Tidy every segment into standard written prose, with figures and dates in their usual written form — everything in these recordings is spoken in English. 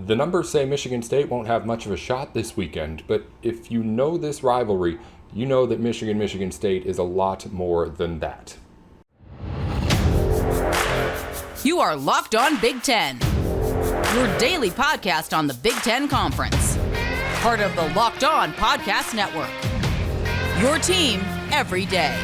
The numbers say Michigan State won't have much of a shot this weekend, but if you know this rivalry, you know that Michigan State is a lot more than that. You are Locked On Big Ten, your daily podcast on the Big Ten Conference. Part of the Locked On Podcast Network. Your team every day.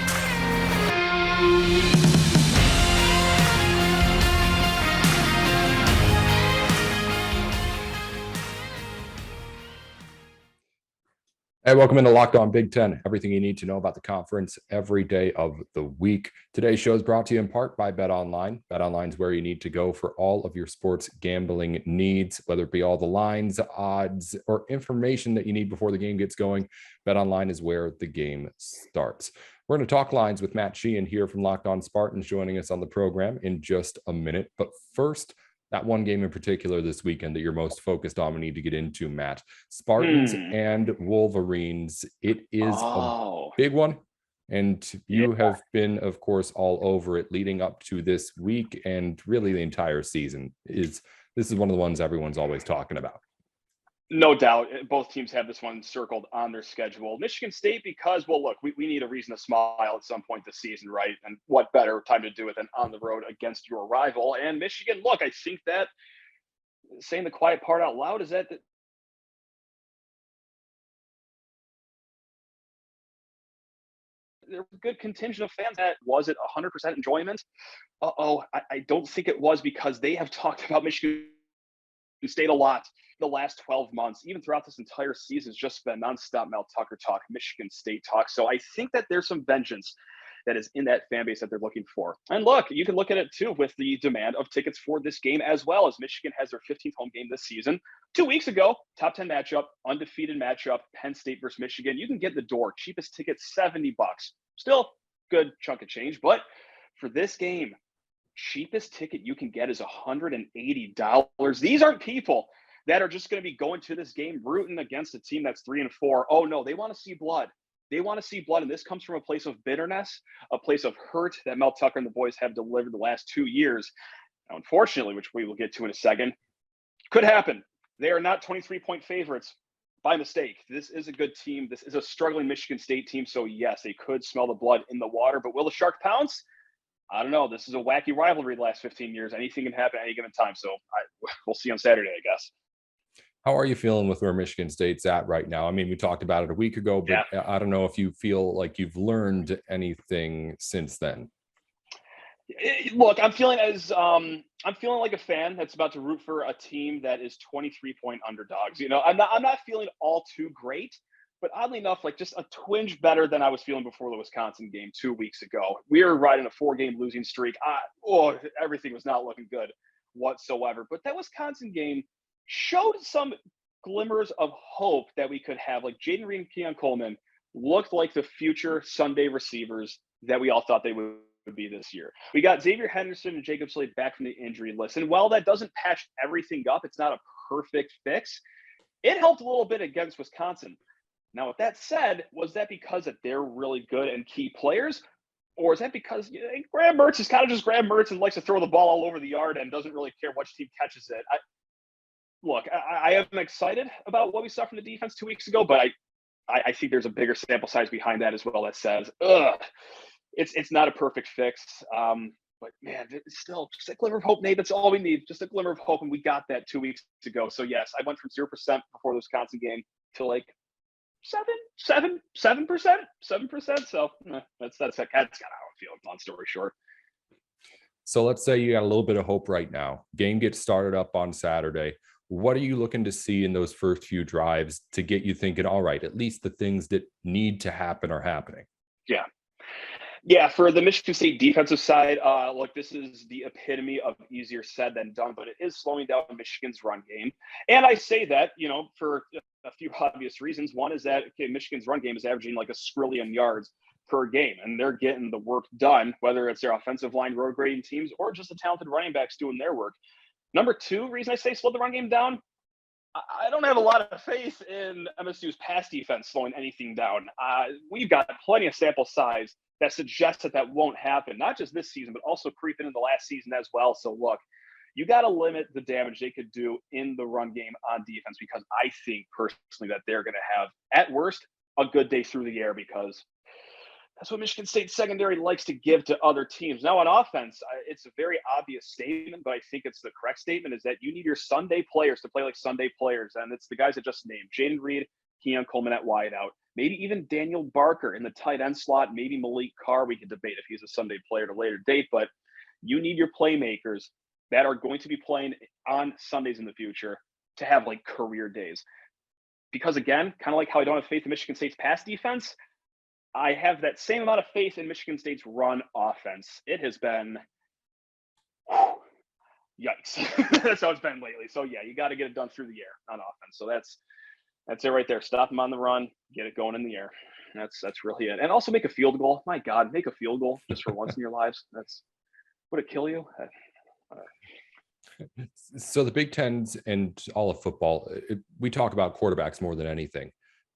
Hey, welcome into Locked On Big Ten. Everything you need to know about the conference every day of the week. Today's show is brought to you in part by BetOnline. BetOnline is where you need to go for all of your sports gambling needs, whether it be all the lines, odds, or information that you need before the game gets going. BetOnline is where the game starts. We're going to talk lines with Matt Sheehan here from Locked On Spartans joining us on the program in just a minute. But first, that one game in particular this weekend that you're most focused on, we need to get into, Matt. Spartans and Wolverines. It is a big one. And you have been, of course, all over it leading up to this week and really the entire season. This is one of the ones everyone's always talking about. No doubt. Both teams have this one circled on their schedule. Michigan State, because, well, look, we need a reason to smile at some point this season, right? And what better time to do it than on the road against your rival? And Michigan, look, I think that saying the quiet part out loud is that there's a good contingent of fans. That was it 100% enjoyment? I don't think it was, because they have talked about Michigan State a lot the last 12 months. Even throughout this entire season, it's just been nonstop Mel Tucker talk, Michigan State talk. So I think that there's some vengeance that is in that fan base that they're looking for. And look, you can look at it too with the demand of tickets for this game, as well as Michigan has their 15th home game this season. 2 weeks ago, top 10 matchup, undefeated matchup, Penn State versus Michigan. You can get the door, cheapest ticket, $70. Still good chunk of change, but for this game, cheapest ticket you can get is $180. These aren't people that are just going to be going to this game rooting against a team that's 3-4. Oh no, they want to see blood. They want to see blood, and this comes from a place of bitterness, a place of hurt that Mel Tucker and the boys have delivered the last 2 years. Now, unfortunately, which we will get to in a second, could happen. They are not 23-point favorites by mistake. This is a good team. This is a struggling Michigan State team. So yes, they could smell the blood in the water, but will the shark pounce? I don't know. This is a wacky rivalry the last 15 years. Anything can happen at any given time. So we'll see on Saturday, I guess. How are you feeling with where Michigan State's at right now? I mean, we talked about it a week ago, but yeah. I don't know if you feel like you've learned anything since then. Look, I'm feeling like a fan that's about to root for a team that is 23-point underdogs. You know, I'm not feeling all too great, but oddly enough, like just a twinge better than I was feeling before the Wisconsin game 2 weeks ago. We were riding a 4-game losing streak. Everything was not looking good whatsoever. But that Wisconsin game showed some glimmers of hope that we could have. Like Jaden Reed and Keon Coleman looked like the future Sunday receivers that we all thought they would be this year. We got Xavier Henderson and Jacob Slade back from the injury list. And while that doesn't patch everything up, it's not a perfect fix. It helped a little bit against Wisconsin. Now, with that said, was that because that they're really good and key players? Or is that because Graham Mertz is kind of just Graham Mertz and likes to throw the ball all over the yard and doesn't really care which team catches it? Look, I am excited about what we saw from the defense 2 weeks ago, but I think there's a bigger sample size behind that as well that says, it's not a perfect fix. But man, it's still just a glimmer of hope, Nate. That's all we need, just a glimmer of hope, and we got that 2 weeks ago. So yes, I went from 0% before the Wisconsin game to like 7%. So that's kind of how I feel. Long story short. So let's say you got a little bit of hope right now. Game gets started up on Saturday. What are you looking to see in those first few drives to get you thinking, all right, at least the things that need to happen are happening? Yeah, for the Michigan State defensive side, look, this is the epitome of easier said than done, but it is slowing down Michigan's run game. And I say that, for a few obvious reasons. One is that Michigan's run game is averaging like a skrillion yards per game, and they're getting the work done, whether it's their offensive line road grading teams or just the talented running backs doing their work. Number two reason I say slow the run game down, I don't have a lot of faith in MSU's pass defense slowing anything down. We've got plenty of sample size that suggests that won't happen, not just this season, but also creeping in the last season as well. So look, you got to limit the damage they could do in the run game on defense, because I think personally that they're going to have, at worst, a good day through the air, because that's what Michigan State secondary likes to give to other teams. Now on offense, it's a very obvious statement, but I think it's the correct statement, is that you need your Sunday players to play like Sunday players. And it's the guys that just named: Jaden Reed, Keon Coleman at wideout, maybe even Daniel Barker in the tight end slot, maybe Malik Carr. We could debate if he's a Sunday player at a later date, but you need your playmakers that are going to be playing on Sundays in the future to have like career days. Because again, kind of like how I don't have faith in Michigan State's pass defense, I have that same amount of faith in Michigan State's run offense. It has been, yikes. That's how it's been lately. So yeah, you got to get it done through the air on offense. So that's it right there. Stop them on the run, get it going in the air. That's really it. And also make a field goal. My God, make a field goal just for once in your lives. Would it kill you? So the Big Tens and all of football, we talk about quarterbacks more than anything.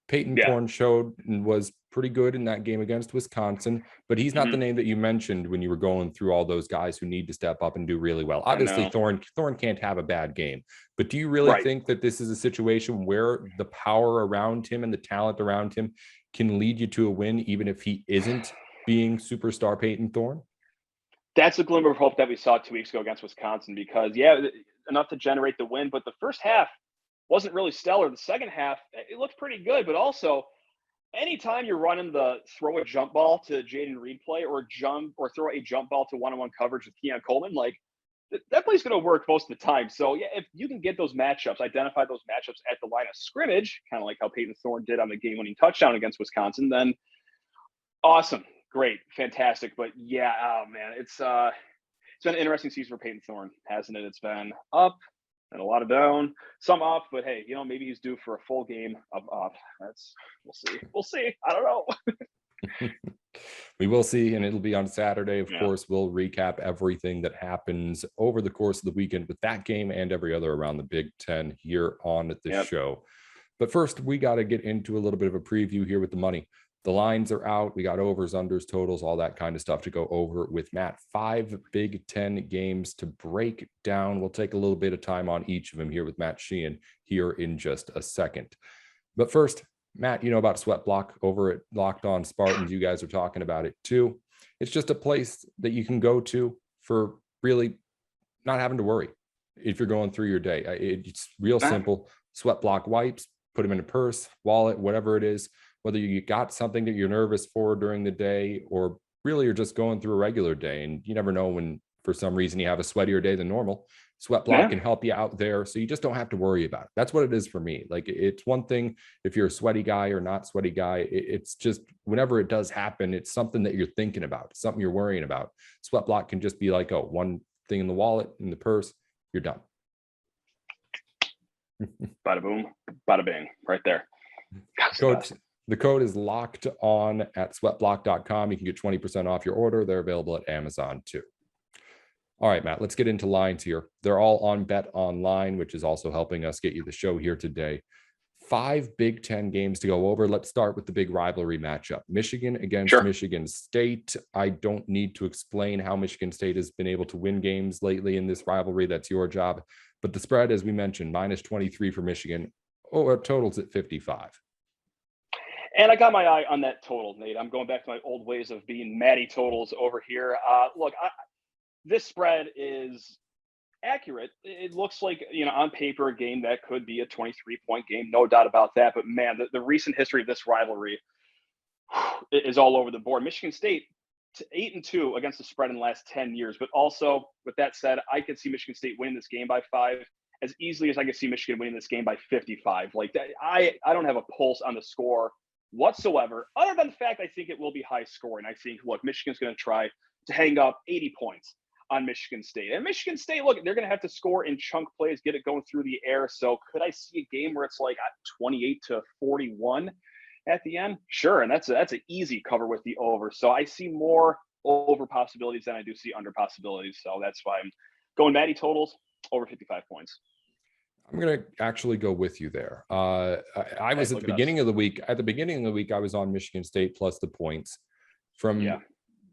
Peyton Thorne showed and was pretty good in that game against Wisconsin, but he's not the name that you mentioned when you were going through all those guys who need to step up and do really well. Obviously, Thorne can't have a bad game, but do you really think that this is a situation where the power around him and the talent around him can lead you to a win, even if he isn't being superstar Peyton Thorne? That's a glimmer of hope that we saw 2 weeks ago against Wisconsin, because enough to generate the win, but the first half wasn't really stellar. The second half, it looked pretty good, but also anytime you're running the throw a jump ball to Jaden Reed play, or throw a jump ball to one-on-one coverage with Keon Coleman, like that play's going to work most of the time. So yeah, if you can get those matchups, identify those matchups at the line of scrimmage, kind of like how Peyton Thorne did on the game-winning touchdown against Wisconsin, then awesome, great, fantastic. But yeah, oh man, it's been an interesting season for Peyton Thorne, hasn't it? It's been up and a lot of down, some up, but hey, maybe he's due for a full game of up. We'll see. I don't know. We will see, and it'll be on Saturday. Of course, we'll recap everything that happens over the course of the weekend with that game and every other around the Big Ten here on the show. But first, we got to get into a little bit of a preview here with the money. The lines are out. We got overs, unders, totals, all that kind of stuff to go over with Matt. 5 Big Ten games to break down. We'll take a little bit of time on each of them here with Matt Sheehan here in just a second. But first, Matt, you know about Sweat Block over at Locked On Spartans. You guys are talking about it too. It's just a place that you can go to for really not having to worry if you're going through your day. It's real simple. Sweat Block wipes, put them in a purse, wallet, whatever it is. Whether you got something that you're nervous for during the day, or really you're just going through a regular day, and you never know when for some reason you have a sweatier day than normal. Sweat Block can help you out there, so you just don't have to worry about it. That's what it is for me. Like, it's one thing if you're a sweaty guy or not sweaty guy. It's just whenever it does happen, it's something that you're thinking about, something you're worrying about. Sweat Block can just be like, oh, one thing in the wallet, in the purse, you're done. Bada boom, bada bing, right there. The code is locked on at sweatblock.com. You can get 20% off your order. They're available at Amazon too. All right, Matt, let's get into lines here. They're all on Bet Online, which is also helping us get you the show here today. 5 Big Ten games to go over. Let's start with the big rivalry matchup. Michigan against Michigan State. I don't need to explain how Michigan State has been able to win games lately in this rivalry. That's your job. But the spread, as we mentioned, -23 for Michigan. Or totals at 55. And I got my eye on that total, Nate. I'm going back to my old ways of being Matty totals over here. Look, this spread is accurate. It looks like, on paper, a game that could be a 23-point game, no doubt about that. But man, the recent history of this rivalry is all over the board. Michigan State 8-2 against the spread in the last 10 years. But also, with that said, I could see Michigan State winning this game by 5 as easily as I could see Michigan winning this game by 55. Like that, I don't have a pulse on the score whatsoever, other than the fact I think it will be high scoring. I think, look, Michigan's going to try to hang up 80 points on Michigan State. And Michigan State, look, they're going to have to score in chunk plays, get it going through the air. So could I see a game where it's like 28-41 at the end? Sure, and that's an easy cover with the over. So I see more over possibilities than I do see under possibilities. So that's why I'm going Matty totals over 55 points. I'm going to actually go with you there. I was at the beginning of the week. At the beginning of the week, I was on Michigan State plus the points. From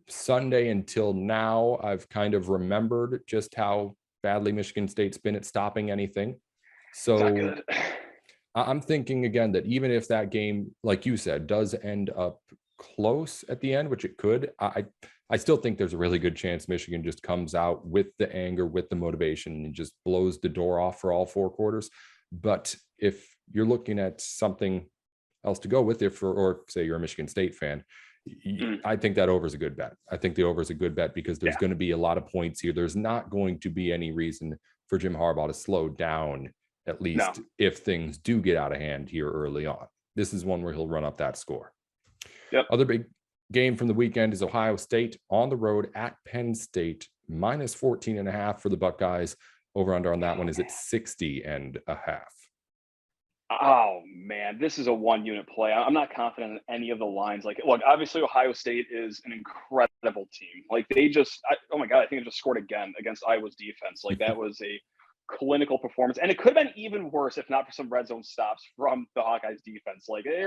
Sunday until now, I've kind of remembered just how badly Michigan State's been at stopping anything. It's not So good. I'm thinking again that even if that game, like you said, does end up close at the end, which it could, I still think there's a really good chance Michigan just comes out with the anger, with the motivation, and just blows the door off for all 4 quarters. But if you're looking at something else to go with it or say you're a Michigan State fan, I think that over is a good bet. I think the over is a good bet because there's going to be a lot of points here. There's not going to be any reason for Jim Harbaugh to slow down, at least if things do get out of hand here early on. This is one where he'll run up that score. Yep. Other big game from the weekend is Ohio State on the road at Penn State, minus 14.5 for the Buckeyes. Over under on that one is at 60.5. Oh man, this is a 1-unit play. I'm not confident in any of the lines. Like, look, obviously Ohio State is an incredible team. Like they just, oh my God, I think they just scored again against Iowa's defense. Like that was a clinical performance, and it could have been even worse if not for some red zone stops from the Hawkeyes defense. Like they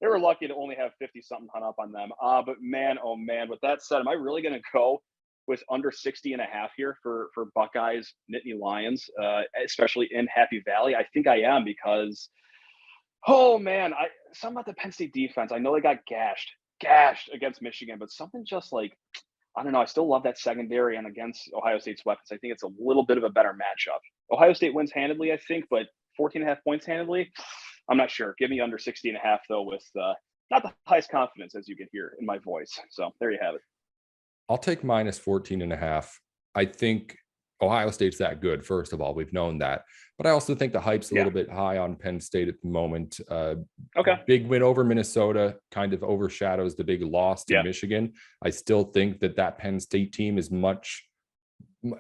were lucky to only have 50 something hung up on them. But man, oh man, with that said, am I really going to go with under 60.5 here for Buckeyes, Nittany Lions, especially in Happy Valley? I think I am because, oh man, something about the Penn State defense. I know they got gashed against Michigan, but something just like, I don't know. I still love that secondary, and against Ohio State's weapons, I think it's a little bit of a better matchup. Ohio State wins handedly, I think, but 14.5 points handedly, I'm not sure. Give me under 60.5 though, with not the highest confidence, as you can hear in my voice. So there you have it. I'll take minus 14.5. I think Ohio State's that good. First of all, we've known that, but I also think the hype's a little bit high on Penn State at the moment. Big win over Minnesota kind of overshadows the big loss to Michigan. I still think that Penn State team is much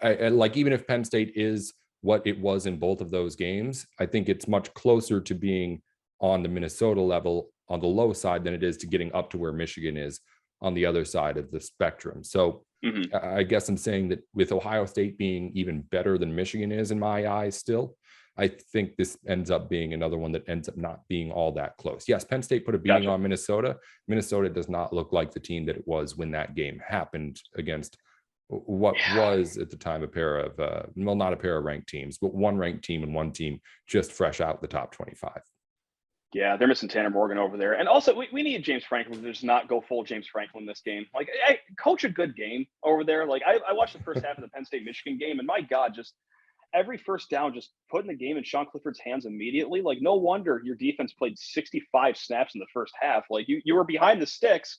like, even if Penn State is what it was in both of those games, I think it's much closer to being on the Minnesota level on the low side than it is to getting up to where Michigan is on the other side of the spectrum. So I guess I'm saying that with Ohio State being even better than Michigan is in my eyes still, I think this ends up being another one that ends up not being all that close. Yes, Penn State put a beating on Minnesota. Minnesota does not look like the team that it was when that game happened against what was at the time a pair of, well, not a pair of ranked teams, but one ranked team and one team just fresh out the top 25. Yeah, they're missing Tanner Morgan over there. And also, we need James Franklin to just not go full James Franklin this game. Like, coach a good game over there. Like, I watched the first half of the Penn State-Michigan game, and my God, just every first down, just putting the game in Sean Clifford's hands immediately. Like, no wonder your defense played 65 snaps in the first half. Like, you were behind the sticks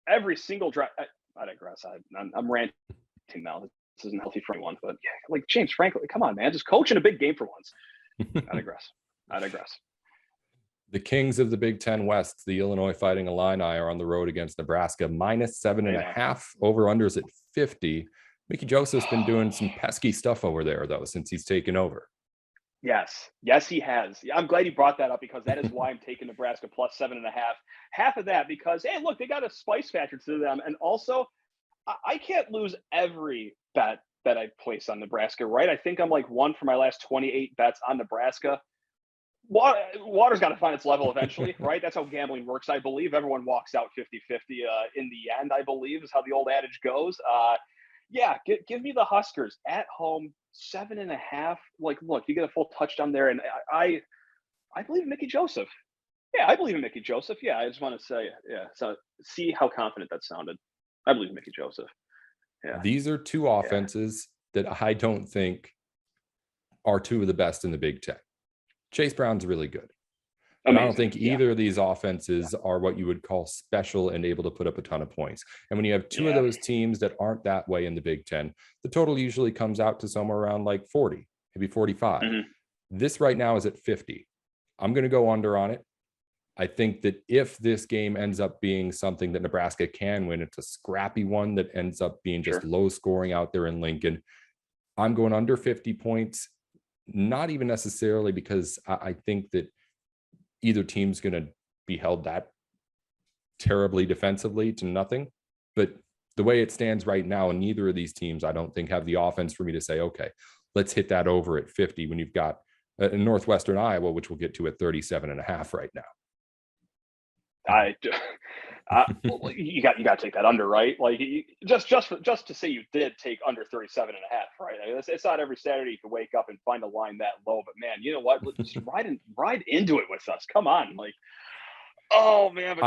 every single drive. I digress. I'm ranting now. This isn't healthy for anyone. But, yeah, like, James Franklin, come on, man. Just coach in a big game for once. I digress. The Kings of the Big Ten West, the Illinois Fighting Illini, are on the road against Nebraska, minus 7.5. Over-unders at 50. Mickey Joseph's been doing some pesky stuff over there, though, since he's taken over. Yes, he has. I'm glad you brought that up, because that is why I'm taking Nebraska plus 7.5. Half of that because, hey, look, they got a spice factor to them. And also, I can't lose every bet that I place on Nebraska, right? I think I'm like 1 for my last 28 bets on Nebraska. Water's got to find its level eventually, right? That's how gambling works. I believe everyone walks out 50-50 in the end, I believe, is how the old adage goes. Give me the Huskers at home, 7.5. Like, look, you get a full touchdown there, and I believe in Mickey Joseph. Yeah, I believe in Mickey Joseph. Yeah, I just want to say, so see how confident that sounded. I believe in Mickey Joseph. Yeah. These are two offenses that I don't think are two of the best in the Big Ten. Chase Brown's really good. I don't think either of these offenses are what you would call special and able to put up a ton of points. And when you have two of those teams that aren't that way in the Big Ten, the total usually comes out to somewhere around like 40, maybe 45. This right now is at 50. I'm going to go under on it. I think that if this game ends up being something that Nebraska can win, it's a scrappy one that ends up being just low scoring out there in Lincoln. I'm going under 50 points. Not even necessarily because I think that either team's going to be held that terribly defensively to nothing. But the way it stands right now, and neither of these teams, I don't think, have the offense for me to say, okay, let's hit that over at 50 when you've got Northwestern Iowa, which we'll get to at 37.5 right now. You got to take that under, right? Like just to say you did take under 37.5, right? I mean, it's not every Saturday you can wake up and find a line that low, but man, you know what? Just ride into it with us. Come on, like, oh man, but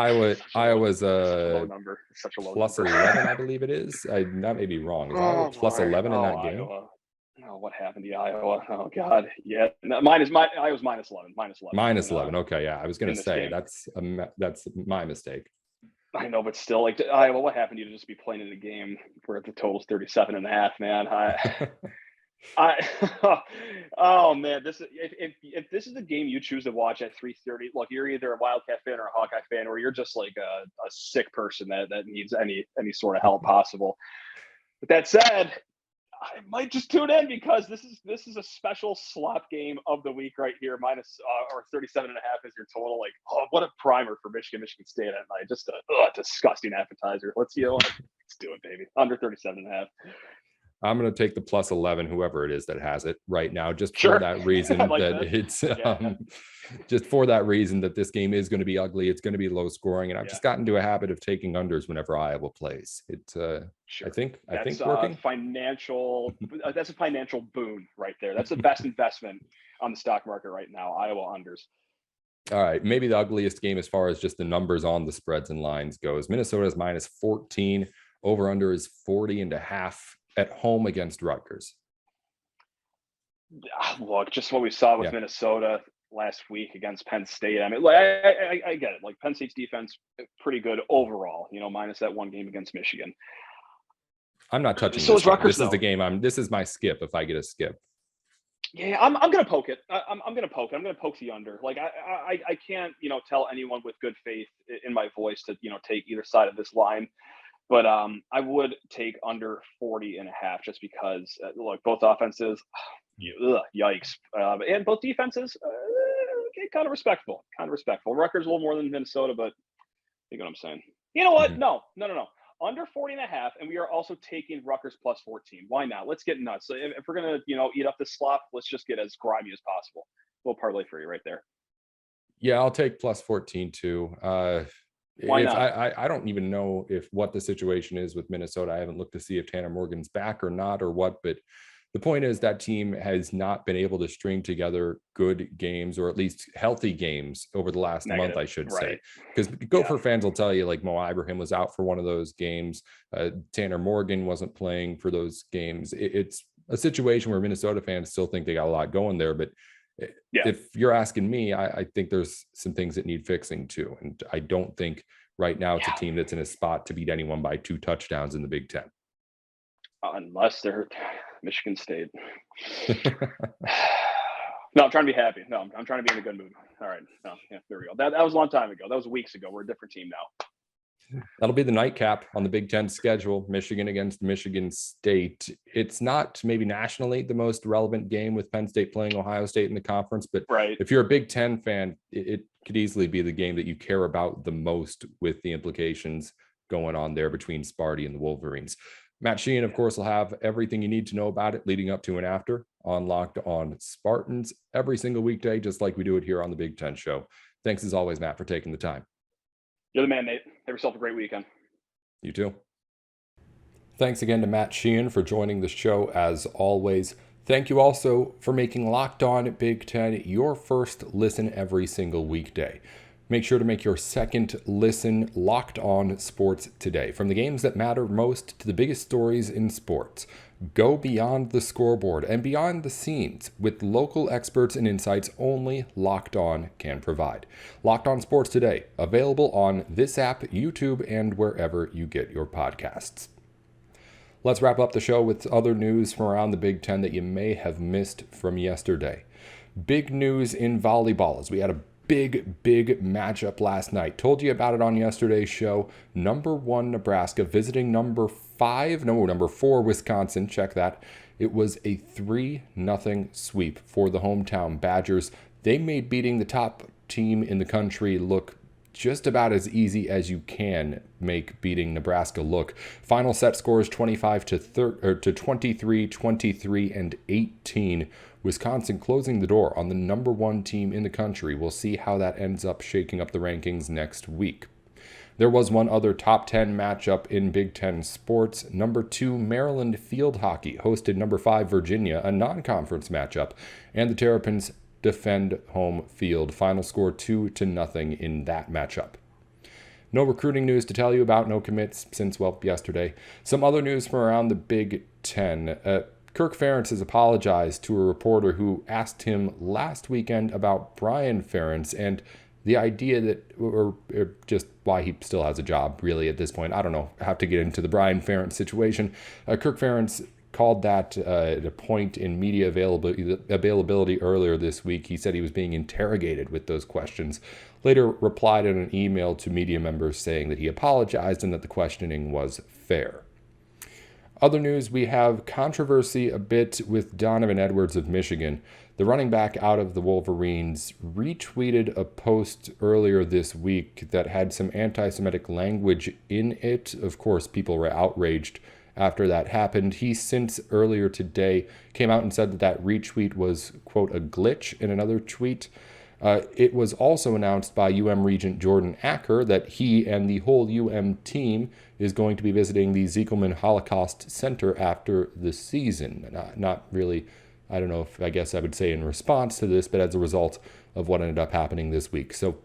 Iowa's low number, such a low plus number. 11, I believe it is. That may be wrong. Is Iowa plus 11 in that game? Iowa. Oh, what happened to Iowa? Oh God, yeah. No, Iowa's minus 11. Minus 11. Okay, yeah. I was going to say game. that's my mistake. I know, but still, like Iowa, what happened to you to just be playing in a game where the total's 37.5, man? Oh man, if this is the game you choose to watch at 3:30, look, you're either a Wildcat fan or a Hawkeye fan, or you're just like a sick person that needs any sort of help possible. With that said, I might just tune in because this is a special slop game of the week right here. Minus or 37.5 is your total. Like, oh, what a primer for Michigan State at night. Just a disgusting appetizer. Let's do it, baby. Under 37.5. I'm going to take the plus 11, whoever it is that has it right now, just for that reason it's just for that reason that this game is going to be ugly. It's going to be low scoring. And I've just gotten into a habit of taking unders whenever Iowa plays. I think working. That's a financial boon right there. That's the best investment on the stock market right now. Iowa unders. All right. Maybe the ugliest game as far as just the numbers on the spreads and lines goes. Minnesota's minus 14. Over under is 40.5. At home against Rutgers. Look, just what we saw with Minnesota last week against Penn State. I mean, like, I get it. Like, Penn State's defense, pretty good overall, minus that one game against Michigan. I'm not touching so this. Rutgers, this is the game. This is my skip if I get a skip. Yeah, I'm going to poke it. I'm going to poke it. I'm going to poke the under. Like, I can't, tell anyone with good faith in my voice to, take either side of this line. But I would take under 40.5 just because, look, both offenses, yikes. And both defenses, kind of respectable. Rutgers a little more than Minnesota, but you know what I'm saying. You know what? No. Under 40.5, and we are also taking Rutgers plus 14. Why not? Let's get nuts. So if we're going to, eat up this slop, let's just get as grimy as possible. A little parlay for you right there. Yeah, I'll take plus 14 too. Why not? I don't even know what the situation is with Minnesota. I haven't looked to see if Tanner Morgan's back or not or what, but the point is that team has not been able to string together good games, or at least healthy games, over the last month, I should say. Because Gopher fans will tell you, like, Mo Ibrahim was out for one of those games. Tanner Morgan wasn't playing for those games. It's a situation where Minnesota fans still think they got a lot going there, but if you're asking me, I think there's some things that need fixing too. And I don't think right now it's a team that's in a spot to beat anyone by 2 touchdowns in the Big Ten. Unless they're Michigan State. No, I'm trying to be happy. No, I'm trying to be in a good mood. All right. No, there we go. That was a long time ago. That was weeks ago. We're a different team now. That'll be the nightcap on the Big Ten schedule, Michigan against Michigan State. It's not maybe nationally the most relevant game with Penn State playing Ohio State in the conference, but if you're a Big Ten fan, it could easily be the game that you care about the most, with the implications going on there between Sparty and the Wolverines. Matt Sheehan, of course, will have everything you need to know about it leading up to and after on Locked On Spartans every single weekday, just like we do it here on the Big Ten Show. Thanks as always, Matt, for taking the time. You're the man, Nate. Have yourself a great weekend. You too. Thanks again to Matt Sheehan for joining the show as always. Thank you also for making Locked On Big Ten your first listen every single weekday. Make sure to make your second listen Locked On Sports today. From the games that matter most to the biggest stories in sports. Go beyond the scoreboard and beyond the scenes with local experts and insights only Locked On can provide. Locked On Sports today, available on this app, YouTube, and wherever you get your podcasts. Let's wrap up the show with other news from around the Big Ten that you may have missed from yesterday. Big news in volleyball as we had a big matchup last night. Told you about it on yesterday's show. Number 1 Nebraska visiting number 4 Wisconsin. Check that. It was a 3-0 sweep for the hometown Badgers. They made beating the top team in the country look just about as easy as you can make beating Nebraska look. Final set scores 25-23, 23, and 18. Wisconsin closing the door on the number 1 team in the country. We'll see how that ends up shaking up the rankings next week. There was one other top 10 matchup in Big Ten sports. Number 2, Maryland field hockey hosted number 5, Virginia, a non-conference matchup, and the Terrapins defend home field. Final score 2-0 in that matchup. No recruiting news to tell you about, no commits since, well, yesterday. Some other news from around the Big Ten. Kirk Ferentz has apologized to a reporter who asked him last weekend about Brian Ferentz and the idea that, or just why he still has a job, really, at this point. I don't know. I have to get into the Brian Ferentz situation. Kirk Ferentz called that a point in media availability earlier this week. He said he was being interrogated with those questions. Later replied in an email to media members saying that he apologized and that the questioning was fair. Other news, we have controversy a bit with Donovan Edwards of Michigan. The running back out of the Wolverines retweeted a post earlier this week that had some anti-Semitic language in it. Of course, people were outraged after that happened. He since earlier today came out and said that retweet was, quote, a glitch in another tweet. It was also announced by UM Regent Jordan Acker that he and the whole UM team is going to be visiting the Ziegelman Holocaust Center after the season. Not really, I don't know if I guess I would say in response to this, but as a result of what ended up happening this week. So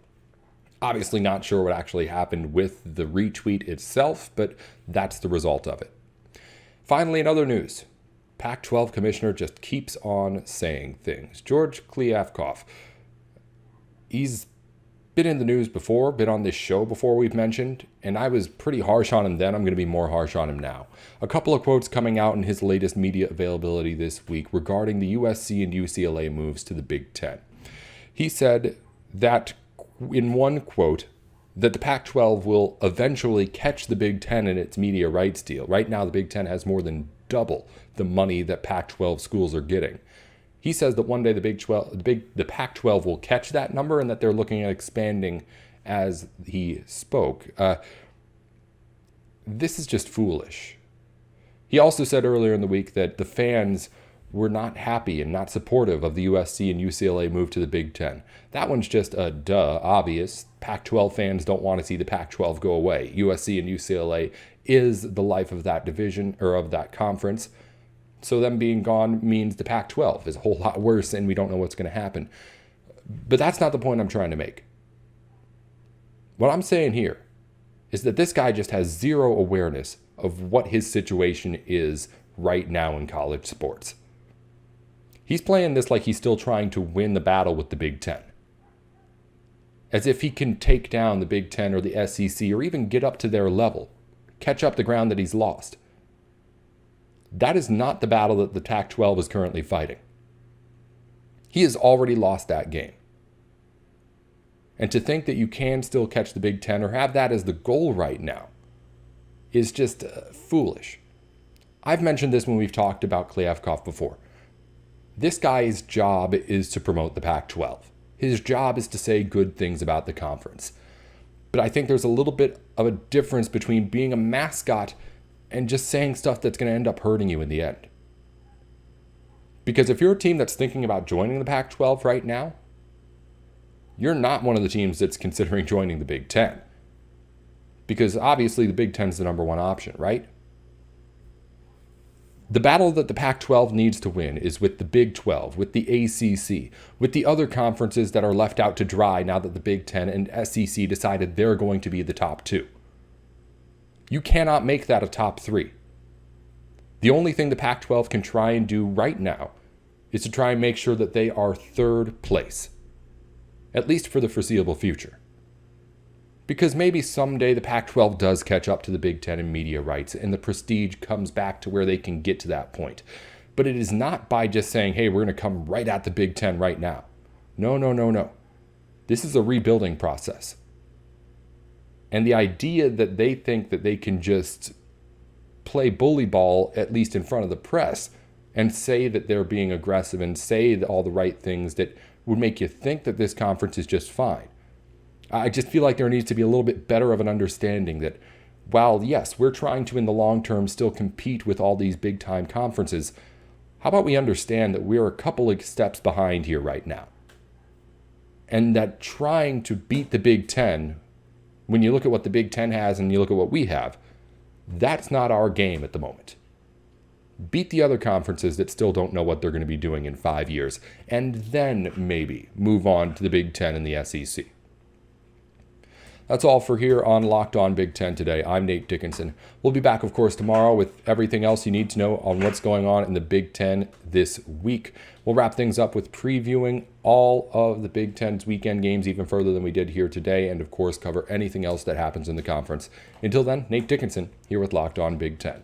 obviously not sure what actually happened with the retweet itself, but that's the result of it. Finally, in other news, Pac-12 Commissioner just keeps on saying things. George Kliavkoff, he's been in the news before, been on this show before we've mentioned, and I was pretty harsh on him then. I'm going to be more harsh on him now. A couple of quotes coming out in his latest media availability this week regarding the USC and UCLA moves to the Big Ten. He said that, in one quote, that the Pac-12 will eventually catch the Big Ten in its media rights deal. Right now, the Big Ten has more than double the money that Pac-12 schools are getting. He says that one day the Pac-12 will catch that number and that they're looking at expanding as he spoke. This is just foolish. He also said earlier in the week that the fans were not happy and not supportive of the USC and UCLA move to the Big Ten. That one's just a obvious. Pac-12 fans don't want to see the Pac-12 go away. USC and UCLA is the life of that division or of that conference. So them being gone means the Pac-12 is a whole lot worse and we don't know what's going to happen. But that's not the point I'm trying to make. What I'm saying here is that this guy just has zero awareness of what his situation is right now in college sports. He's playing this like he's still trying to win the battle with the Big Ten. As if he can take down the Big Ten or the SEC or even get up to their level, catch up the ground that he's lost. That is not the battle that the Pac-12 is currently fighting. He has already lost that game. And to think that you can still catch the Big Ten or have that as the goal right now is just foolish. I've mentioned this when we've talked about Kliavkoff before. This guy's job is to promote the Pac-12. His job is to say good things about the conference. But I think there's a little bit of a difference between being a mascot and just saying stuff that's going to end up hurting you in the end. Because if you're a team that's thinking about joining the Pac-12 right now, you're not one of the teams that's considering joining the Big Ten. Because obviously the Big Ten is the number one option, right? The battle that the Pac-12 needs to win is with the Big 12, with the ACC, with the other conferences that are left out to dry now that the Big 10 and SEC decided they're going to be the top two. You cannot make that a top three. The only thing the Pac-12 can try and do right now is to try and make sure that they are third place, at least for the foreseeable future. Because maybe someday the Pac-12 does catch up to the Big Ten in media rights and the prestige comes back to where they can get to that point. But it is not by just saying, hey, we're going to come right at the Big Ten right now. No. This is a rebuilding process. And the idea that they think that they can just play bully ball, at least in front of the press, and say that they're being aggressive and say all the right things that would make you think that this conference is just fine. I just feel like there needs to be a little bit better of an understanding that while, yes, we're trying to in the long term still compete with all these big time conferences, how about we understand that we're a couple of steps behind here right now? And that trying to beat the Big Ten When you look at what the Big Ten has and you look at what we have, that's not our game at the moment. Beat the other conferences that still don't know what they're going to be doing in 5 years, and then maybe move on to the Big Ten and the SEC. That's all for here on Locked On Big Ten today. I'm Nate Dickinson. We'll be back, of course, tomorrow with everything else you need to know on what's going on in the Big Ten this week. We'll wrap things up with previewing all of the Big Ten's weekend games even further than we did here today, and of course, cover anything else that happens in the conference. Until then, Nate Dickinson here with Locked On Big Ten.